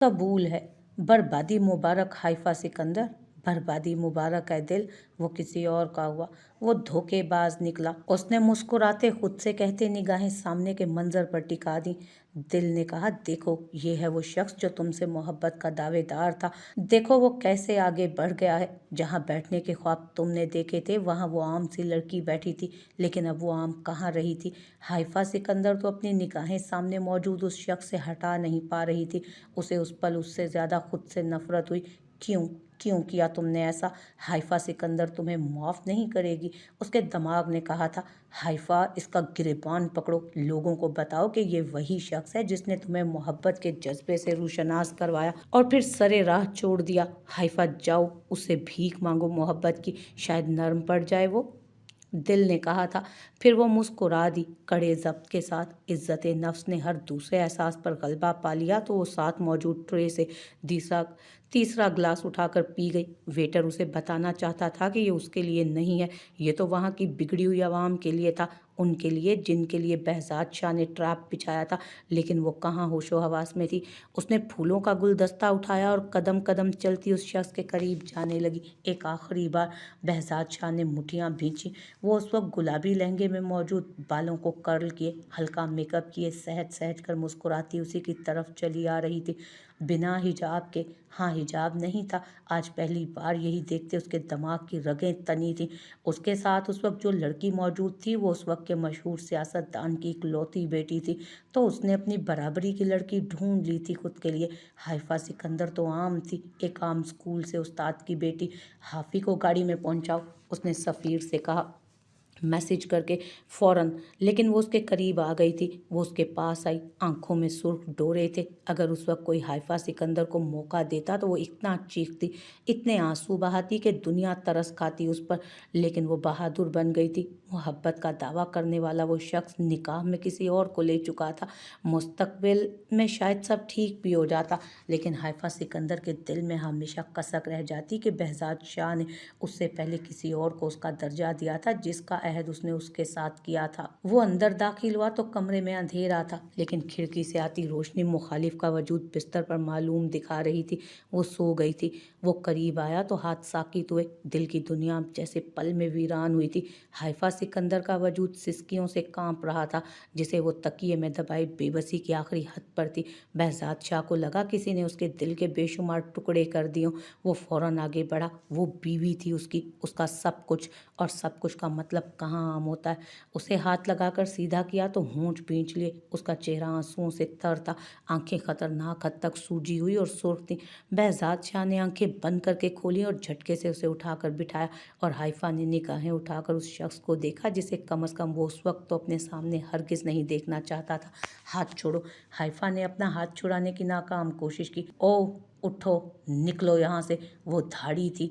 कबूल है। बर्बादी मुबारक हाइफा सिकंदर, बर्बादी मुबारक है दिल, वो किसी और का हुआ, वो धोखेबाज निकला। उसने मुस्कुराते खुद से कहते निगाहें सामने के मंजर पर टिका दी। दिल ने कहा, देखो ये है वो शख्स जो तुमसे मोहब्बत का दावेदार था। देखो वो कैसे आगे बढ़ गया है। जहाँ बैठने के ख्वाब तुमने देखे थे वहाँ वो आम सी लड़की बैठी थी, लेकिन अब वो आम कहाँ रही थी। हाइफा सिकंदर तो अपनी निगाहें सामने मौजूद उस शख्स से हटा नहीं पा रही थी। उसे उस पल उससे ज़्यादा खुद से नफरत हुई। क्यों क्यों किया तुमने ऐसा? हाइफा सिकंदर तुम्हें माफ़ नहीं करेगी, उसके दिमाग ने कहा था। हाइफा, इसका गिरेबान पकड़ो, लोगों को बताओ कि ये वही शख्स है जिसने तुम्हें मोहब्बत के जज्बे से रूशनास करवाया और फिर सरे राह छोड़ दिया। हाइफा, जाओ उससे भीख मांगो मोहब्बत की, शायद नरम पड़ जाए वो। दिल ने कहा था। फिर वो मुस्कुरा दी कड़े ज़ब्त के साथ। इज्जत नफ्स ने हर दूसरे एहसास पर गलबा पा लिया तो वो साथ मौजूद ट्रे से तीसरा तीसरा गिलास उठाकर पी गई। वेटर उसे बताना चाहता था कि ये उसके लिए नहीं है, ये तो वहाँ की बिगड़ी हुई आवाम के लिए था, उनके लिए जिनके लिए behzad शाह ने ट्रैप बिछाया था। लेकिन वो कहाँ होशो हवास में थी। उसने फूलों का गुलदस्ता उठाया और कदम कदम चलती उस शख्स के करीब जाने लगी। एक आखिरी बार behzad शाह ने मुठियाँ भींची। वो उस वक्त गुलाबी लहंगे में मौजूद, बालों को कर्ल किए, हल्का मेकअप किए, सहज सहज कर मुस्कुराती उसी की तरफ चली आ रही थी, बिना हिजाब के। हाँ, हिजाब नहीं था। आज पहली बार यही देखते उसके दिमाग की रगें तनी थीं। उसके साथ उस वक्त जो लड़की मौजूद थी वो उस वक्त के मशहूर सियासतदान की इकलौती बेटी थी। तो उसने अपनी बराबरी की लड़की ढूंढ ली थी खुद के लिए। हाइफा सिकंदर तो आम थी, एक आम स्कूल से उस्ताद की बेटी। हाफी को गाड़ी में पहुंचाओ, उसने सफ़ीर से कहा मैसेज करके फ़ौरन। लेकिन वो उसके करीब आ गई थी। वो उसके पास आई, आंखों में सुर्ख डोरे थे। अगर उस वक्त कोई हाइफा सिकंदर को मौका देता तो वो इतना चीखती, इतने आंसू बहाती कि दुनिया तरस खाती उस पर। लेकिन वो बहादुर बन गई थी। मोहब्बत का दावा करने वाला वो शख्स निकाह में किसी और को ले चुका था। मुस्तकबिल में शायद सब ठीक भी हो जाता, लेकिन हाइफा सिकंदर के दिल में हमेशा कसक रह जाती कि behzad शाह ने उससे पहले किसी और को उसका दर्जा दिया था जिसका अहद उसने उसके साथ किया था। वो अंदर दाखिल हुआ तो कमरे में अंधेरा था, लेकिन खिड़की से आती रोशनी मुखालिफ का वजूद बिस्तर पर मालूम दिखा रही थी। वो सो गई थी। वो करीब आया तो हाथ साकित हुए। दिल की दुनिया जैसे पल में वीरान हुई थी। हाइफा सिकंदर का वजूद सिसकियों से कांप रहा था, जिसे वो तकिए में दबाई बेबसी की आखिरी हद पर थी। behzad शाह को लगा किसी ने उसके दिल के बेशुमार टुकड़े कर दिए। वो फौरन आगे बढ़ा। वो बीवी थी उसकी, उसका सब कुछ, और सब कुछ का मतलब कहाँ आम होता है। उसे हाथ लगाकर सीधा किया तो होंठ भींच लिए। उसका चेहरा आंसुओं से तर था, आंखें खतरनाक हद तक सूजी हुई और सुर्ख थी। behzad शाह ने आंखें बंद करके खोली और झटके से उसे उठाकर बिठाया, और हाइफा ने निगाहें उठाकर उस शख्स को देखा जिसे कम अज़ कम वो उस वक्त तो अपने सामने हरगिज़ नहीं देखना चाहता था। हाथ छोड़ो। हाइफा ने अपना हाथ छुड़ाने की नाकाम कोशिश की। ओ उठो, निकलो यहाँ से। वो धाड़ी थी।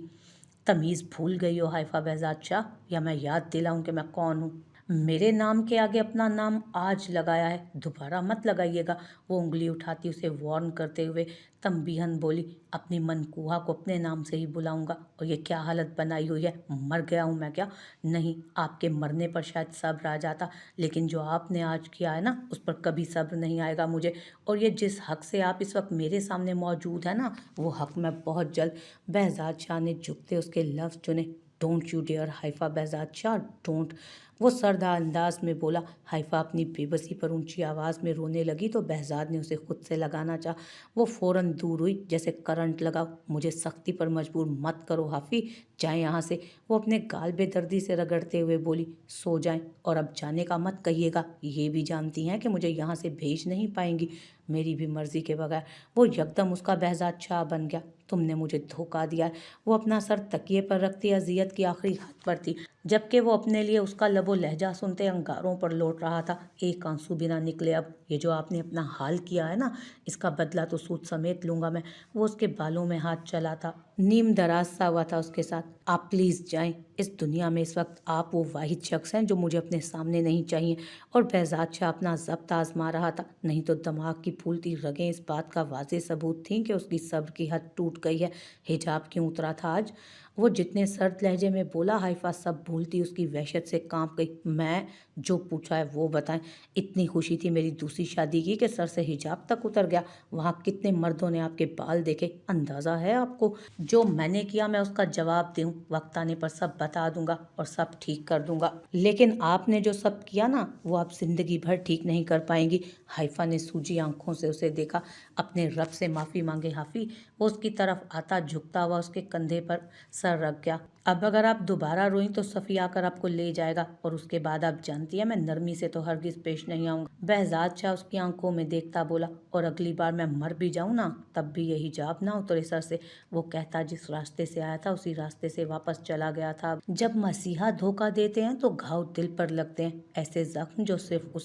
तमीज़ भूल गई हो हाइफा behzad शाह, या मैं याद दिलाऊं कि मैं कौन हूँ? मेरे नाम के आगे अपना नाम आज लगाया है, दोबारा मत लगाइएगा। वो उंगली उठाती उसे वार्न करते हुए तंबीहन बोली, अपनी मनकूहा को अपने नाम से ही बुलाऊंगा। और ये क्या हालत बनाई हुई है? मर गया हूँ मैं क्या? नहीं, आपके मरने पर शायद सब्र आ जाता, लेकिन जो आपने आज किया है ना, उस पर कभी सब्र नहीं आएगा मुझे। और ये जिस हक से आप इस वक्त मेरे सामने मौजूद है ना, वो हक मैं बहुत जल्द। behzad शाह ने झुकते उसके लफ्ज़ चुने। डोंट यू डेयर हाइफा behzad शाह, डोंट। वो सरदा अंदाज में बोला। हाइफा अपनी बेबसी पर ऊंची आवाज़ में रोने लगी तो behzad ने उसे खुद से लगाना चाहा। वो फ़ौरन दूर हुई जैसे करंट लगा। मुझे सख्ती पर मजबूर मत करो हाफी, जाएं यहाँ से। वो अपने गाल बेदर्दी से रगड़ते हुए बोली, सो जाएं, और अब जाने का मत कहिएगा। ये भी जानती हैं कि मुझे यहाँ से भेज नहीं पाएंगी मेरी भी मर्जी के बगैर। वो यकदम उसका behzad शाह बन गया। तुमने मुझे धोखा दिया है। वो अपना सर तकिए पर रखती अजियत की आखिरी हद पर थी, जबकि वो अपने लिए उसका लबो लहजा सुनते अंगारों पर लौट रहा था। एक आंसू भी ना निकले अब। ये जो आपने अपना हाल किया है ना, इसका बदला तो सूद समेत लूंगा मैं। वो उसके बालों में हाथ चला था। नीम दराज सा हुआ था उसके साथ। आप प्लीज़ जाएं। इस दुनिया में इस वक्त आप वो वाहिद शख्स हैं जो मुझे अपने सामने नहीं चाहिए। और behzad शाह अपना ज़ब्त आजमा रहा था, नहीं तो दिमाग की फूलती रगें इस बात का वाज़ेह सबूत थीं कि उसकी सब्र की हद टूट गई है। हिजाब क्यों उतरा था आज? वो जितने सर्द लहजे में बोला, हाइफा सब भूलती उसकी वहशत से कांप गई। मैं जो पूछा है वो बताएं। इतनी खुशी थी मेरी दूसरी शादी की कि सर से हिजाब तक उतर गया। वहाँ कितने मर्दों ने आपके बाल देखे, अंदाज़ा है आपको? जो मैंने किया मैं उसका जवाब दूँ, वक्त आने पर सब बता दूंगा और सब ठीक कर दूंगा। लेकिन आपने जो सब किया ना, वो आप जिंदगी भर ठीक नहीं कर पाएंगी। हाइफा ने सूजी आंखों से उसे देखा। अपने रब से माफ़ी मांगे हाफी। वो उसकी तरफ आता, झुकता हुआ उसके कंधे पर सर रख गया। अब अगर आप दोबारा रोई तो सफ़ी आकर आपको ले जाएगा, और उसके बाद आप जानती है मैं नरमी से तो हरगिज पेश नहीं आऊँगा। behzad शाह उसकी आंखों में देखता बोला, और अगली बार मैं मर भी जाऊँ ना, तब भी ये हिजाब ना उतरे सर से। वो कहता जिस रास्ते से आया था उसी रास्ते से वापस चला गया था। जब मसीहा धोखा देते हैं तो घाव दिल पर लगते हैं। ऐसे जख्म जो सिर्फ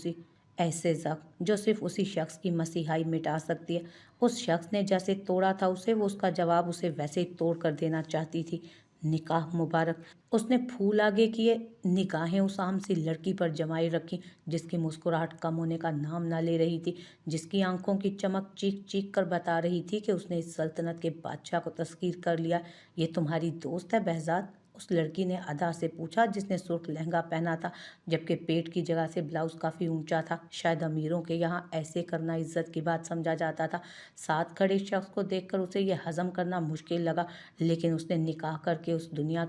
उसी शख्स की मसीहाई मिटा सकती है। उस शख्स ने जैसे तोड़ा था उसे, वो उसका जवाब उसे वैसे ही तोड़ कर देना चाहती थी। निकाह मुबारक। उसने फूल आगे किए, निगाहें उस आम सी लड़की पर जमाई रखी जिसकी मुस्कुराहट कम होने का नाम ना ले रही थी, जिसकी आंखों की चमक चीख चीख कर बता रही थी कि उसने इस सल्तनत के बादशाह को तस्कीर कर लिया। ये तुम्हारी दोस्त है behzad? उस लड़की ने अदा से पूछा, जिसने सुर्ख लहंगा पहना था जबकि पेट की जगह से ब्लाउज काफ़ी ऊंचा था। शायद अमीरों के यहाँ ऐसे करना इज्जत की बात समझा जाता था। साथ खड़े शख्स को देखकर उसे यह हजम करना मुश्किल लगा, लेकिन उसने निकाह करके इस दुनिया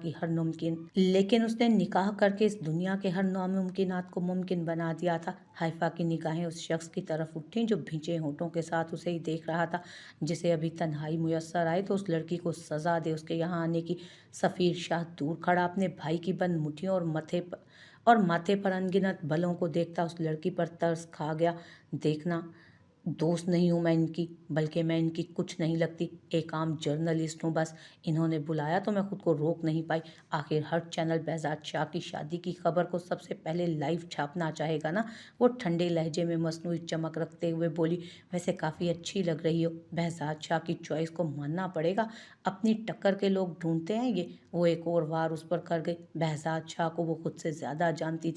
के हर नामुमकिनात को मुमकिन बना दिया था। हाइफा की निगाहें उस शख्स की तरफ उठीं जो भिंचे होठों के साथ उसे ही देख रहा था। जिसे अभी तन्हाई मुयस्सर आए तो उस लड़की को सजा दे उसके यहाँ आने की। सफ़ीर शाह दूर खड़ा अपने भाई की बंद मुट्ठियों और माथे पर अनगिनत बलों को देखता उस लड़की पर तरस खा गया। देखना, दोस्त नहीं हूँ मैं इनकी, बल्कि मैं इनकी कुछ नहीं लगती, एक आम जर्नलिस्ट हूँ बस। इन्होंने बुलाया तो मैं खुद को रोक नहीं पाई। आखिर हर चैनल behzad शाह की शादी की खबर को सबसे पहले लाइव छापना चाहेगा ना। वो ठंडे लहजे में मसनूई चमक रखते हुए बोली, वैसे काफ़ी अच्छी लग रही हो। behzad शाह की चॉइस को मानना पड़ेगा, अपनी टक्कर के लोग ढूंढते हैं ये। वो एक और वार उस पर कर गई। behzad शाह को वो खुद से ज़्यादा जानती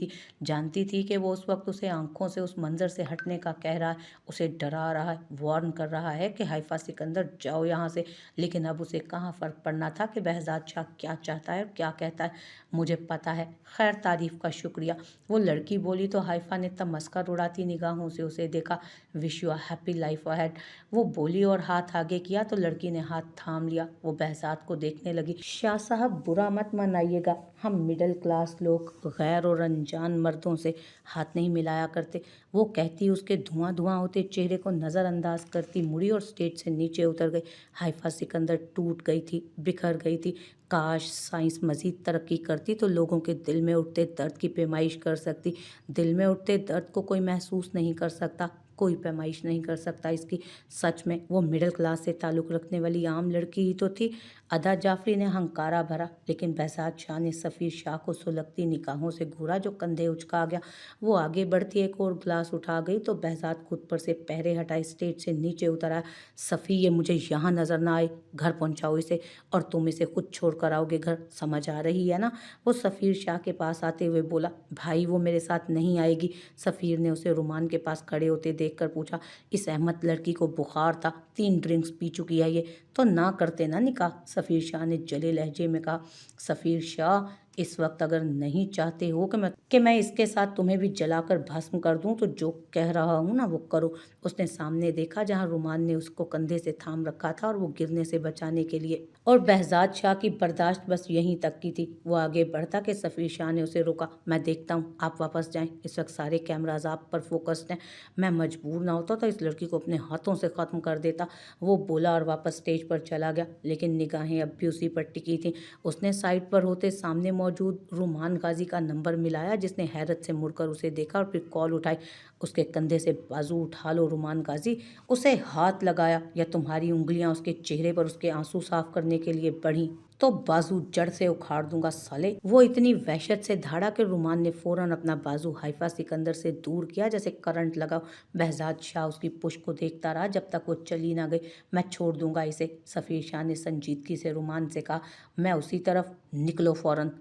थी कि वो उस वक्त उसे आंखों से उस मंजर से हटने का कह रहा है, उसे डरा रहा है, वार्न कर रहा है कि हाइफा सिकंदर जाओ यहाँ से। लेकिन अब उसे कहाँ फ़र्क पड़ना था कि behzad शाह क्या चाहता है और क्या कहता है। मुझे पता है, खैर तारीफ़ का शुक्रिया, वो लड़की बोली तो हाइफा ने तमस्कर उड़ाती निगाहों से उसे देखा। Wish you a happy life ahead, वो बोली और हाथ आगे किया तो लड़की ने हाथ थाम लिया। वो behzad को देखने लगी। शाह साहब बुरा मत मनाइएगा, हम मिडिल क्लास लोग गैर और अनजान मर्दों से हाथ नहीं मिलाया करते। वो कहती उसके धुआं धुआं होते चेहरे को नज़रअंदाज करती मुड़ी और स्टेज से नीचे उतर गई। हाइफा सिकंदर टूट गई थी, बिखर गई थी। काश साइंस मज़ीद तरक्की करती तो लोगों के दिल में उठते दर्द की पैमाइश कर सकती। दिल में उठते दर्द को कोई महसूस नहीं कर सकता, कोई पैमाइश नहीं कर सकता इसकी। सच में वो मिडिल क्लास से ताल्लुक़ रखने वाली आम लड़की ही तो थी। अदा जाफरी ने हंकारा भरा, लेकिन behzad शाह ने सफ़ीर शाह को सुलगती निगाहों से घूरा जो कंधे उचका गया। वो आगे बढ़ती एक और गिलास उठा गई तो behzad खुद पर से पहरे हटाए स्टेज से नीचे उतर आया। सफ़ी, ये मुझे यहाँ नज़र ना आए, घर पहुँचाओ इसे, और तुम इसे खुद छोड़ कर आओगे घर, समझ आ रही है ना? वो सफ़ीर शाह के पास आते हुए बोला। भाई वो मेरे साथ नहीं आएगी। सफ़ीर ने उसे रुमान के पास खड़े होते देखकर पूछा। इस अहमद लड़की को बुखार था, 3 ड्रिंक्स पी चुकी है ये, तो ना करते ना निकाह, सफ़ीर शाह ने जले लहजे में कहा। सफ़ीर शाह, इस वक्त अगर नहीं चाहते हो कि मैं इसके साथ तुम्हें भी जलाकर भस्म कर दूं तो जो कह रहा हूं ना वो करो। उसने सामने देखा जहां रुमान ने उसको कंधे से थाम रखा था और वो गिरने से बचाने के लिए, और behzad शाह की बर्दाश्त बस यहीं तक की थी। वो आगे बढ़ता कि सफ़ीर शाह ने उसे रोका। मैं देखता हूँ, आप वापस जाएं, इस वक्त सारे कैमराज आप पर फोकस्ड हैं। मैं मजबूर ना होता तो इस लड़की को अपने हाथों से ख़त्म कर देता, वो बोला और वापस स्टेज पर चला गया। लेकिन निगाहें अब भी उसी पर टिकी थीं। उसने साइड पर होते सामने मौजूद रुमान गाजी का नंबर मिलाया, जिसने हैरत से मुड़कर उसे देखा और फिर कॉल उठाई। उसके कंधे से बाजू उठा लो रुमान गाजी, उसे हाथ लगाया, या तुम्हारी उंगलियां उसके चेहरे पर उसके आंसू साफ करने के लिए बढ़ी तो बाजू जड़ से उखाड़ दूंगा साले। वो इतनी वहशत से धाड़ा कि रुमान ने फौरन अपना बाजू हाइफा सिकंदर से दूर किया जैसे करंट लगा। behzad शाह उसकी पुश को देखता रहा जब तक वो चली ना गई। मैं छोड़ दूंगा इसे, सफ़ीर शाह ने संजीदगी से रुमान से कहा। मैं उसी तरफ, निकलो फौरन।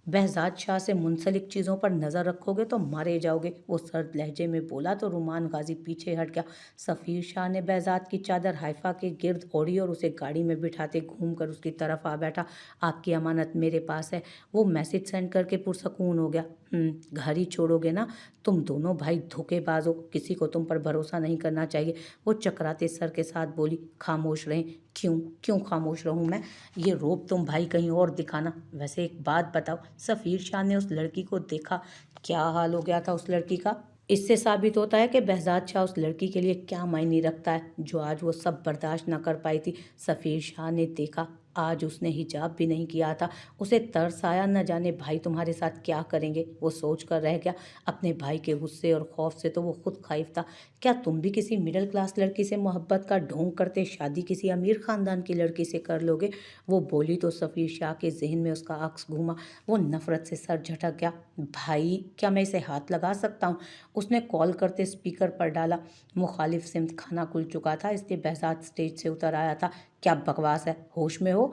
behzad शाह से मुंसलिक चीज़ों पर नज़र रखोगे तो मारे जाओगे, वो सर्द लहजे में बोला तो रुमान गाजी पीछे हट गया। सफ़ीर शाह ने behzad की चादर हाइफा के गिर्द ओढ़ी और उसे गाड़ी में बिठाते घूमकर उसकी तरफ आ बैठा। आपकी अमानत मेरे पास है, वो मैसेज सेंड करके पुरसकून हो गया। घर ही छोड़ोगे ना? तुम दोनों भाई धोखेबाज हो, किसी को तुम पर भरोसा नहीं करना चाहिए। वो चकराते सर के साथ बोली। खामोश रहें? क्यों क्यों खामोश रहूं मैं? ये रोब तुम भाई कहीं और दिखाना। वैसे एक बात बताओ, सफ़ीर शाह ने उस लड़की को देखा, क्या हाल हो गया था उस लड़की का? इससे साबित होता है कि behzad शाह उस लड़की के लिए क्या मायने रखता है, जो आज वो सब बर्दाश्त न कर पाई थी। सफ़ीर शाह ने देखा, आज उसने हिजाब भी नहीं किया था। उसे तरस आया, न जाने भाई तुम्हारे साथ क्या करेंगे। वो सोच कर रह गया। अपने भाई के गुस्से और खौफ से तो वो खुद खाइफ था। क्या तुम भी किसी मिडिल क्लास लड़की से मोहब्बत का ढोंग करते शादी किसी अमीर खानदान की लड़की से कर लोगे? वो बोली तो सफ़ीर शाह के जहन में उसका अक्स घूमा। वो नफरत से सर झटक गया। भाई, क्या मैं इसे हाथ लगा सकता हूँ? उसने कॉल करते स्पीकर पर डाला। मुखालिफ सिमत खाना खुल चुका था, इसलिए behzad स्टेज से उतर आया था। क्या बकवास है, होश में हो?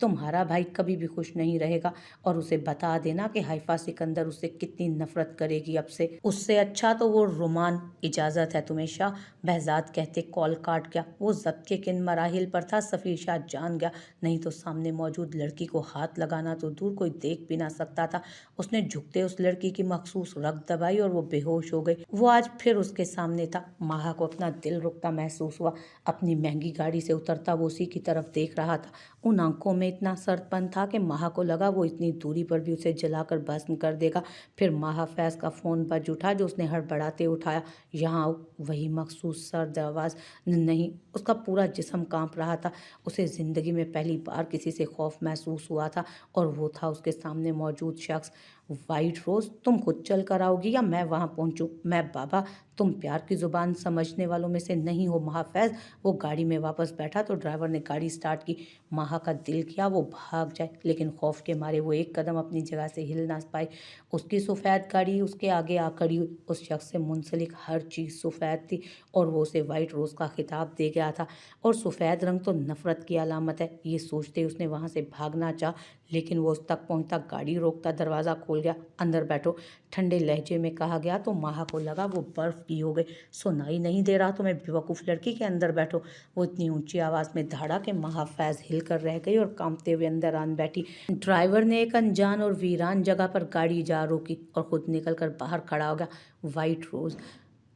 तुम्हारा भाई कभी भी खुश नहीं रहेगा, और उसे बता देना कि हाइफा सिकंदर उससे कितनी नफरत करेगी अब से। उससे अच्छा तो वो रोमान। इजाज़त है तुम्हें शाह? behzad कहते कॉल काट गया। वो जब्त के किन मराहिल पर था, सफ़ीर शाह जान गया। नहीं तो सामने मौजूद लड़की को हाथ लगाना तो दूर, कोई देख भी ना सकता था। उसने झुकते उस लड़की की मखसूस रग दबाई और वो बेहोश हो गई। वो आज फिर उसके सामने था। माहा को अपना दिल रुकता महसूस हुआ। अपनी महंगी गाड़ी से उतरता वो उसी की तरफ देख रहा था। उन आंखों में इतना सख्तपन था कि माहा को लगा वो इतनी दूरी पर भी उसे जलाकर भस्म कर देगा। फिर माहा फैज़ का फ़ोन बज उठा, जो उसने हड़बड़ाते उठाया। यहाँ आओ। वही मखसूस सर्द आवाज़। नहीं, उसका पूरा जिस्म कांप रहा था। उसे ज़िंदगी में पहली बार किसी से खौफ महसूस हुआ था, और वो था उसके सामने मौजूद शख्स। वाइट रोज़, तुम खुद चल कर आओगी या मैं वहाँ पहुँचूँ? मैं बाबा, तुम प्यार की ज़ुबान समझने वालों में से नहीं हो महाफैज़। वो गाड़ी में वापस बैठा तो ड्राइवर ने गाड़ी स्टार्ट की। माहा का दिल किया वो भाग जाए, लेकिन खौफ के मारे वो एक कदम अपनी जगह से हिल ना पाई। उसकी सफ़ेद गाड़ी उसके आगे आ खड़ी हुई। उस शख्स से मुंसलिक हर चीज़ सफ़ेद थी, और वो उसे वाइट रोज़ का खिताब दे गया था। और सफ़ेद रंग तो नफ़रत की अलामत है। ये सोचते उसने वहाँ से भागना चाहा, लेकिन वो उस तक पहुँचता गाड़ी रोकता दरवाज़ा खोल गया। अंदर बैठो, ठंडे लहजे में कहा गया तो माहा को लगा वो बर्फ़ की हो गई। सुनाई नहीं दे रहा तुम्हें बेवकूफ़ लड़की, के अंदर बैठो। वो इतनी ऊंची आवाज़ में दहाड़ा कि माहा फैज़ हिल कर रह गई और कांपते हुए अंदर आन बैठी। ड्राइवर ने एक अनजान और वीरान जगह पर गाड़ी जा रोकी और खुद निकल कर बाहर खड़ा हो गया। वाइट रोज़।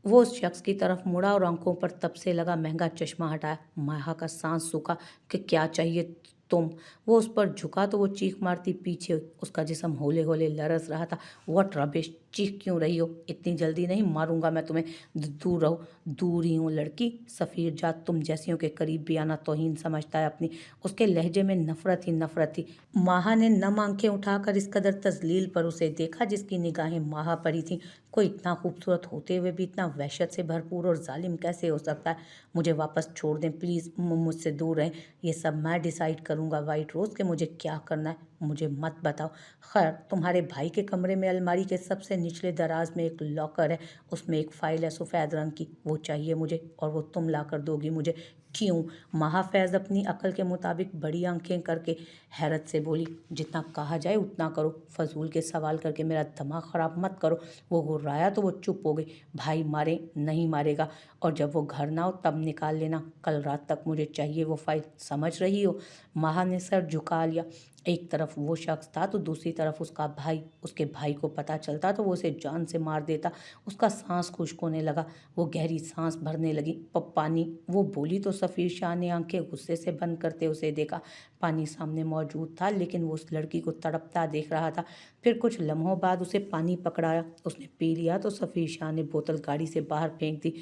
वो उस शख्स की तरफ मुड़ा और आंखों पर तब से लगा महंगा चश्मा हटाया। माहा का सांस सूखा कि क्या चाहिए तुम? वो उस पर झुका तो वो चीख मारती पीछे हुई। उसका जिस्म होले होले लरस रहा था। व्हाट रबिश, चीख क्यों रही हो? इतनी जल्दी नहीं मारूंगा मैं तुम्हें। दूर रहो। दूर ही हूँ लड़की। सफ़ीर जात तुम जैसियों के करीब भी आना तौहीन समझता है अपनी। उसके लहजे में नफरत ही नफरत थी। माहा ने नम आंखें उठाकर इस कदर तजलील पर उसे देखा, जिसकी निगाहें माहा परी थीं। कोई इतना खूबसूरत होते हुए भी इतना वहशत से भरपूर और जालिम कैसे हो सकता है? मुझे वापस छोड़ दें प्लीज़, मुझसे दूर रहें। ये सब मैं डिसाइड करूँगा वाइट रोज़ कि मुझे क्या करना है। मुझे मत बताओ। खैर, तुम्हारे भाई के कमरे में अलमारी के सबसे निचले दराज में एक लॉकर है। उसमें एक फ़ाइल है सफ़ेद रंग की। वो चाहिए मुझे, और वो तुम ला कर दोगी मुझे। क्यों? महाफैज़ अपनी अकल के मुताबिक बड़ी आंखें करके हैरत से बोली। जितना कहा जाए उतना करो। फजूल के सवाल करके मेरा दिमाग ख़राब मत करो। वो गुर्राया तो वो चुप हो गई। भाई मारे? नहीं मारेगा, और जब वो घर ना हो तब निकाल लेना। कल रात तक मुझे चाहिए वो फाइल, समझ रही हो? माहा ने सर झुका लिया। एक तरफ वो शख्स था तो दूसरी तरफ उसका भाई। उसके भाई को पता चलता तो वो उसे जान से मार देता। उसका सांस खुश्क होने लगा। वो गहरी सांस भरने लगी। पानी, वो बोली तो सफ़ीर शाह ने आंखें गुस्से से बंद करते उसे देखा। पानी सामने मौजूद था, लेकिन वो उस लड़की को तड़पता देख रहा था। फिर कुछ लम्हों बाद उसे पानी पकड़ाया। उसने पी लिया तो सफ़ीर शाह ने बोतल गाड़ी से बाहर फेंक दी।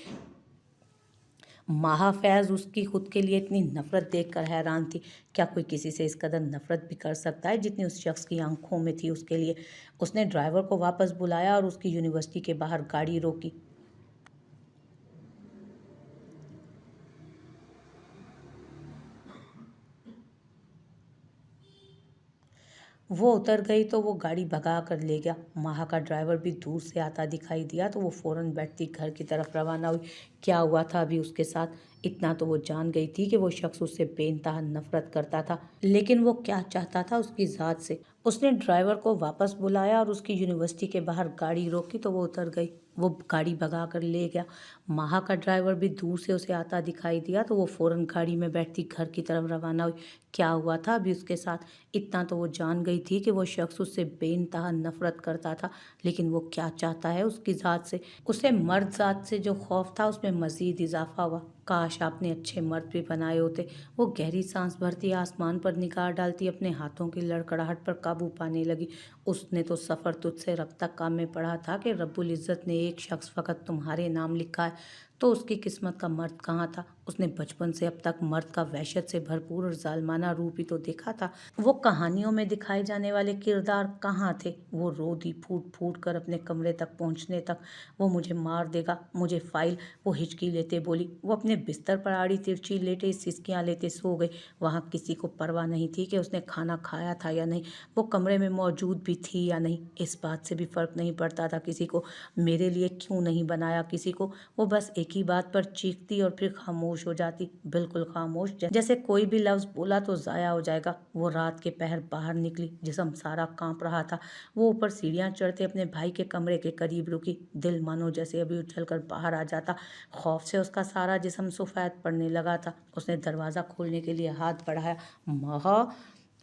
महाफैज़ उसकी खुद के लिए इतनी नफ़रत देखकर हैरान थी। क्या कोई किसी से इस कदर नफ़रत भी कर सकता है जितनी उस शख्स की आंखों में थी उसके लिए? उसने ड्राइवर को वापस बुलाया और उसकी यूनिवर्सिटी के बाहर गाड़ी रोकी। वो उतर गई तो वो गाड़ी भगा कर ले गया। माहा का ड्राइवर भी दूर से आता दिखाई दिया तो वो फ़ौरन बैठती घर की तरफ रवाना हुई। क्या हुआ था अभी उसके साथ? इतना तो वो जान गई थी कि वो शख्स उससे बेइंतहा नफरत करता था, लेकिन वो क्या चाहता था उसकी ज़ात से? उसने ड्राइवर को वापस बुलाया और उसकी यूनिवर्सिटी के बाहर गाड़ी रोकी तो वो उतर गई। वो गाड़ी भगा कर ले गया। माहा का ड्राइवर भी दूर से उसे आता दिखाई दिया तो वो फौरन गाड़ी में बैठती घर की तरफ रवाना हुई। क्या हुआ था अभी उसके साथ? इतना तो वो जान गई थी कि वो शख्स उससे बेइंतहा नफरत करता था, लेकिन वो क्या चाहता है उसकी ज़ात से। उसे मर्द ज़ात से जो खौफ था उसमें मज़ीद इजाफा हुआ। काश आपने अच्छे मर्द भी बनाए होते। वो गहरी सांस भरती, आसमान पर निगाह डालती, अपने हाथों की लड़खड़ाहट पर काबू पाने लगी। उसने तो सफ़र तुझसे रब तक काम में पढ़ा था कि रब्बुल इज़्ज़त ने एक शख्स फ़कत तुम्हारे नाम लिखा है, तो उसकी किस्मत का मर्द कहाँ था? उसने बचपन से अब तक मर्द का वहशत से भरपूर और जालमाना रूप ही तो देखा था। वो कहानियों में दिखाए जाने वाले किरदार कहाँ थे? वो रो दी फूट फूट कर अपने कमरे तक पहुँचने तक। वो मुझे मार देगा, मुझे फाइल। वो हिचकी लेते बोली। वो अपने बिस्तर पर आड़ी तिरछी लेटे सिसकियाँ लेते सो गई। वहाँ किसी को परवाह नहीं थी कि उसने खाना खाया था या नहीं, वो कमरे में मौजूद भी थी या नहीं। इस बात से भी फ़र्क नहीं पड़ता था किसी को। मेरे लिए क्यों नहीं बनाया किसी को? वो बस एक ही बात पर चीखती और फिर खामोश हो जाती, बिल्कुल खामोश, जैसे कोई भी लफ्ज़ बोला तो ज़ाया हो जाएगा। वो रात के पहर बाहर निकली, जिस्म सारा कांप रहा था। वो ऊपर सीढ़ियाँ चढ़ते अपने भाई के कमरे के करीब रुकी। दिल मानो जैसे अभी उछल कर बाहर आ जाता। खौफ से उसका सारा जिस्म सफ़ेद पड़ने लगा था। उसने दरवाज़ा खोलने के लिए हाथ बढ़ाया, महा,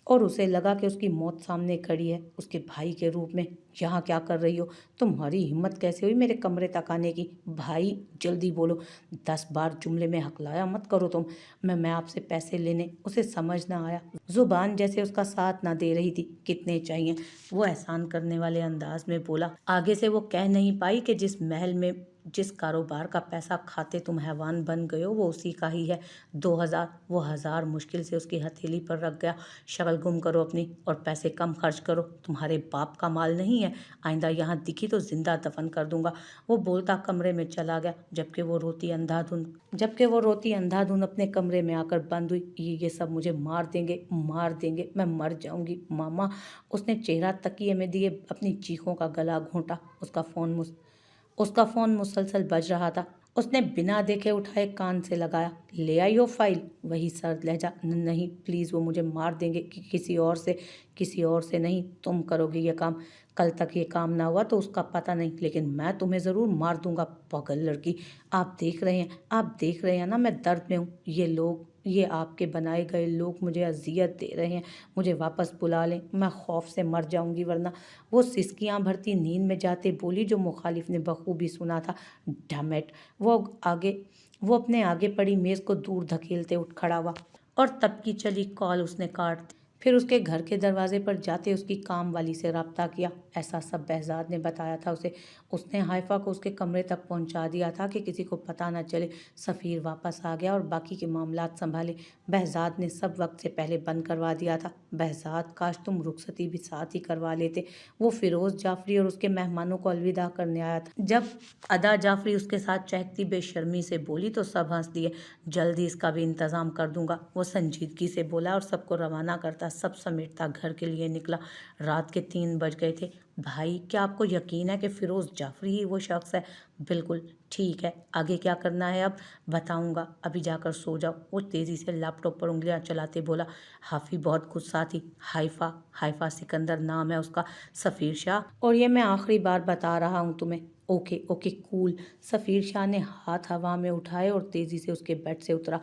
और उसे लगा कि उसकी मौत सामने खड़ी है, उसके भाई के रूप में। यहाँ क्या कर रही हो? तुम्हारी हिम्मत कैसे हुई मेरे कमरे तक आने की? भाई जल्दी बोलो, 10 बार जुमले में हकलाया मत करो तुम। मैं आपसे पैसे लेने। उसे समझ ना आया, जुबान जैसे उसका साथ ना दे रही थी। कितने चाहिए? वो एहसान करने वाले अंदाज में बोला। आगे से वो कह नहीं पाई कि जिस महल में जिस कारोबार का पैसा खाते तुम हैवान बन गए हो वो उसी का ही है। 2,000। वो 1,000 मुश्किल से उसकी हथेली पर रख गया। शक्ल गुम करो अपनी और पैसे कम खर्च करो, तुम्हारे बाप का माल नहीं है। आइंदा यहाँ दिखी तो जिंदा दफन कर दूंगा। वो बोलता कमरे में चला गया, जबकि वो रोती अंधाधुन अपने कमरे में आकर बंद हुई। ये सब मुझे मार देंगे, मार देंगे, मैं मर जाऊंगी मामा। उसने चेहरा तकिए में दिए अपनी चीखों का गला घोंटा। उसका फ़ोन मुसलसल बज रहा था। उसने बिना देखे उठाए कान से लगाया। ले आई हो फाइल? वही सर्द लहजा। नहीं प्लीज़, वो मुझे मार देंगे। किसी और से नहीं, तुम करोगे ये काम। कल तक ये काम ना हुआ तो उसका पता नहीं, लेकिन मैं तुम्हें ज़रूर मार दूंगा। पागल लड़की, आप देख रहे हैं ना मैं दर्द में हूँ। ये आपके बनाए गए लोग मुझे अजियत दे रहे हैं। मुझे वापस बुला लें, मैं खौफ से मर जाऊंगी वरना। वो सिसकियाँ भरती नींद में जाते बोली, जो मुखालिफ ने बखूबी सुना था। डैमेट। वो अपने आगे पड़ी मेज़ को दूर धकेलते उठ खड़ा हुआ और तब की चली कॉल उसने काट दी। फिर उसके घर के दरवाजे पर जाते उसकी काम वाली से रब्ता किया। ऐसा सब बहजाद ने बताया था उसे। उसने हाइफा को उसके कमरे तक पहुंचा दिया था कि किसी को पता न चले। सफ़ीर वापस आ गया और बाकी के मामलात संभाले। बहजाद ने सब वक्त से पहले बंद करवा दिया था। बहजाद, काश तुम रुखसती भी साथ ही करवा लेते। वो फिरोज़ जाफरी और उसके मेहमानों को अलविदा करने आया था। जब अदा जाफरी उसके साथ चहकती बेशर्मी से बोली तो सब हंस दिए। जल्दी इसका भी इंतज़ाम कर दूंगा, वो संजीदगी से बोला और सबको रवाना करता, सब समेटता घर के लिए निकला। रात के 3 बज गए थे। भाई, क्या आपको यकीन है कि फिरोज़ जाफरी ही वो शख्स है? बिल्कुल। ठीक है, आगे क्या करना है अब? बताऊंगा, अभी जाकर सो जाओ। वो तेज़ी से लैपटॉप पर उंगलियां चलाते बोला। हाफी बहुत गुस्सा थी। हाइफा सिकंदर नाम है उसका, सफ़ीर शाह, और ये मैं आखिरी बार बता रहा हूँ तुम्हें। Okay okay cool. Safeer Shah ने हाथ हवा में उठाए और तेज़ी से उसके बेड से उतरा।